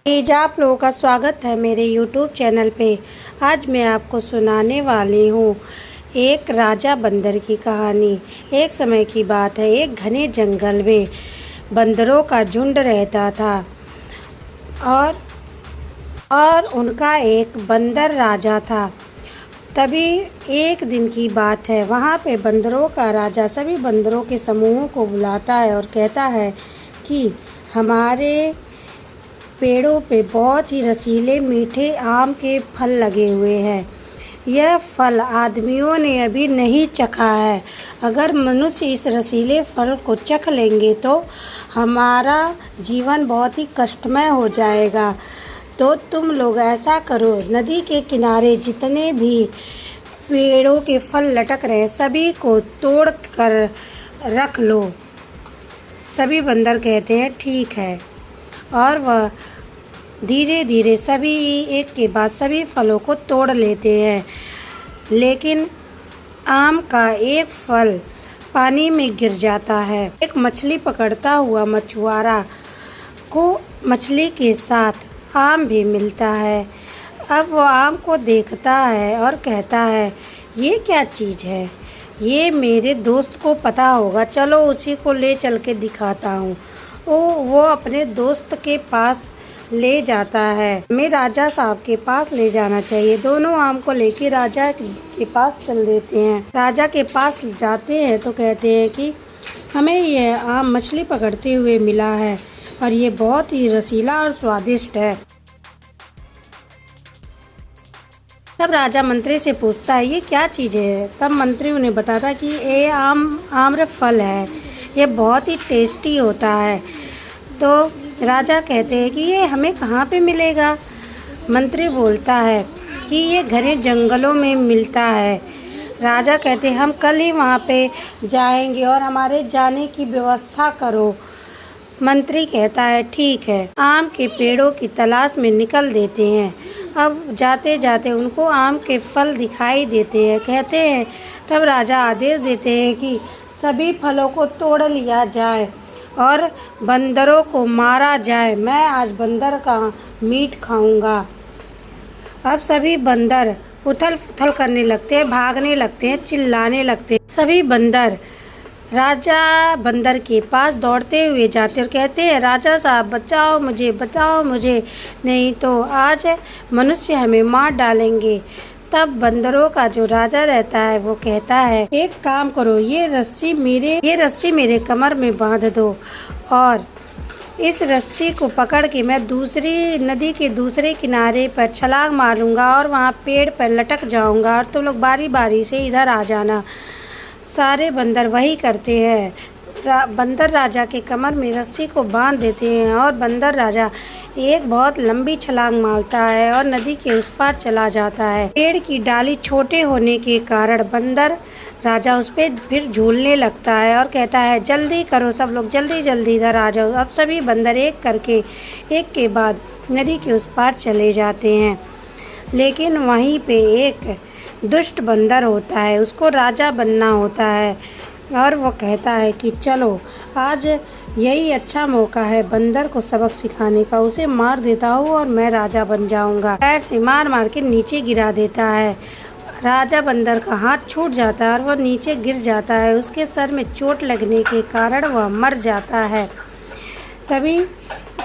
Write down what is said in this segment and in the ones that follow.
Please आप लोगों का स्वागत है मेरे YouTube चैनल पे। आज मैं आपको सुनाने वाली हूँ एक राजा बंदर की कहानी। एक समय की बात है, एक घने जंगल में बंदरों का झुंड रहता था और उनका एक बंदर राजा था। तभी एक दिन की बात है, वहाँ पे बंदरों का राजा सभी बंदरों के समूहों को बुलाता है और कहता है कि हमारे पेड़ों पे बहुत ही रसीले मीठे आम के फल लगे हुए हैं। यह फल आदमियों ने अभी नहीं चखा है। अगर मनुष्य इस रसीले फल को चख लेंगे तो हमारा जीवन बहुत ही कष्टमय हो जाएगा। तो तुम लोग ऐसा करो, नदी के किनारे जितने भी पेड़ों के फल लटक रहे सभी को तोड़ कर रख लो। सभी बंदर कहते हैं ठीक है, और वह धीरे धीरे सभी एक के बाद सभी फलों को तोड़ लेते हैं। लेकिन आम का एक फल पानी में गिर जाता है। एक मछली पकड़ता हुआ मछुआरा को मछली के साथ आम भी मिलता है। अब वो आम को देखता है और कहता है, ये क्या चीज़ है? ये मेरे दोस्त को पता होगा, चलो उसी को ले चल के दिखाता हूँ। वो अपने दोस्त के पास ले जाता है। हमें राजा साहब के पास ले जाना चाहिए। दोनों आम को लेके राजा के पास चल देते हैं। राजा के पास जाते हैं तो कहते हैं कि हमें यह आम मछली पकड़ते हुए मिला है और ये बहुत ही रसीला और स्वादिष्ट है। तब राजा मंत्री से पूछता है, ये क्या चीज़ है? तब मंत्री उन्हें बताता कि ये आम्र फल है, ये बहुत ही टेस्टी होता है। तो राजा कहते हैं कि ये हमें कहाँ पे मिलेगा? मंत्री बोलता है कि ये घने जंगलों में मिलता है। राजा कहते हैं हम कल ही वहाँ पे जाएंगे और हमारे जाने की व्यवस्था करो। मंत्री कहता है ठीक है। आम के पेड़ों की तलाश में निकल देते हैं। अब जाते जाते उनको आम के फल दिखाई देते हैं। कहते हैं तब राजा आदेश देते हैं कि सभी फलों को तोड़ लिया जाए और बंदरों को मारा जाए। मैं आज बंदर का मीट खाऊंगा। अब सभी बंदर उथल पुथल करने लगते हैं, भागने लगते हैं, चिल्लाने लगते हैं। सभी बंदर राजा बंदर के पास दौड़ते हुए जाते और कहते हैं, राजा साहब बचाओ मुझे, नहीं तो आज मनुष्य हमें मार डालेंगे। तब बंदरों का जो राजा रहता है वो कहता है, एक काम करो, ये रस्सी मेरे कमर में बांध दो और इस रस्सी को पकड़ के मैं दूसरी नदी के दूसरे किनारे पर छलांग मारूंगा और वहाँ पेड़ पर लटक जाऊंगा और तुम लोग बारी बारी से इधर आ जाना। सारे बंदर वही करते हैं। बंदर राजा के कमर में रस्सी को बांध देते हैं और बंदर राजा एक बहुत लंबी छलांग मारता है और नदी के उस पार चला जाता है। पेड़ की डाली छोटे होने के कारण बंदर राजा उस पर फिर झूलने लगता है और कहता है, जल्दी करो सब लोग, जल्दी जल्दी इधर आ जाओ। अब सभी बंदर एक करके एक के बाद नदी के उस पार चले जाते हैं। लेकिन वहीं पे एक दुष्ट बंदर होता है, उसको राजा बनना होता है और वो कहता है कि चलो आज यही अच्छा मौका है बंदर को सबक सिखाने का। उसे मार देता हूँ और मैं राजा बन जाऊँगा। पैर से मार के नीचे गिरा देता है। राजा बंदर का हाथ छूट जाता है और वह नीचे गिर जाता है। उसके सर में चोट लगने के कारण वह मर जाता है। तभी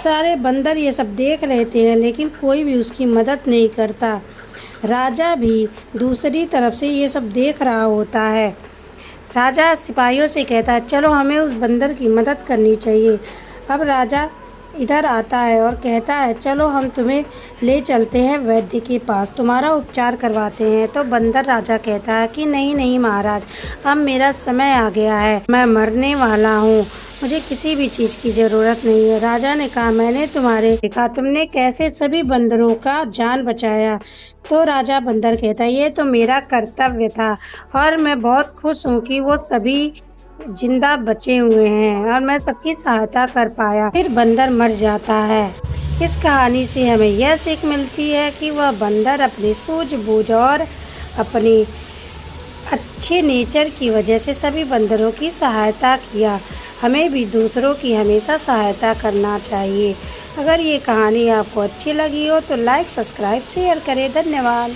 सारे बंदर ये सब देख लेते हैं, लेकिन कोई भी उसकी मदद नहीं करता। राजा भी दूसरी तरफ से ये सब देख रहा होता है। राजा सिपाहियों से कहता है, चलो हमें उस बंदर की मदद करनी चाहिए। अब राजा इधर आता है और कहता है, चलो हम तुम्हें ले चलते हैं वैद्य के पास, तुम्हारा उपचार करवाते हैं। तो बंदर राजा कहता है कि नहीं महाराज, अब मेरा समय आ गया है, मैं मरने वाला हूँ, मुझे किसी भी चीज़ की ज़रूरत नहीं है। राजा ने कहा, मैंने तुम्हारे देखा तुमने कैसे सभी बंदरों का जान बचाया। तो राजा बंदर कहता है, ये तो मेरा कर्तव्य था और मैं बहुत खुश हूँ कि वो सभी जिंदा बचे हुए हैं और मैं सबकी सहायता कर पाया। फिर बंदर मर जाता है। इस कहानी से हमें यह सीख मिलती है कि वह बंदर अपनी सूझबूझ और अपनी अच्छे नेचर की वजह से सभी बंदरों की सहायता किया। हमें भी दूसरों की हमेशा सहायता करना चाहिए। अगर ये कहानी आपको अच्छी लगी हो तो लाइक, सब्सक्राइब, शेयर करें। धन्यवाद।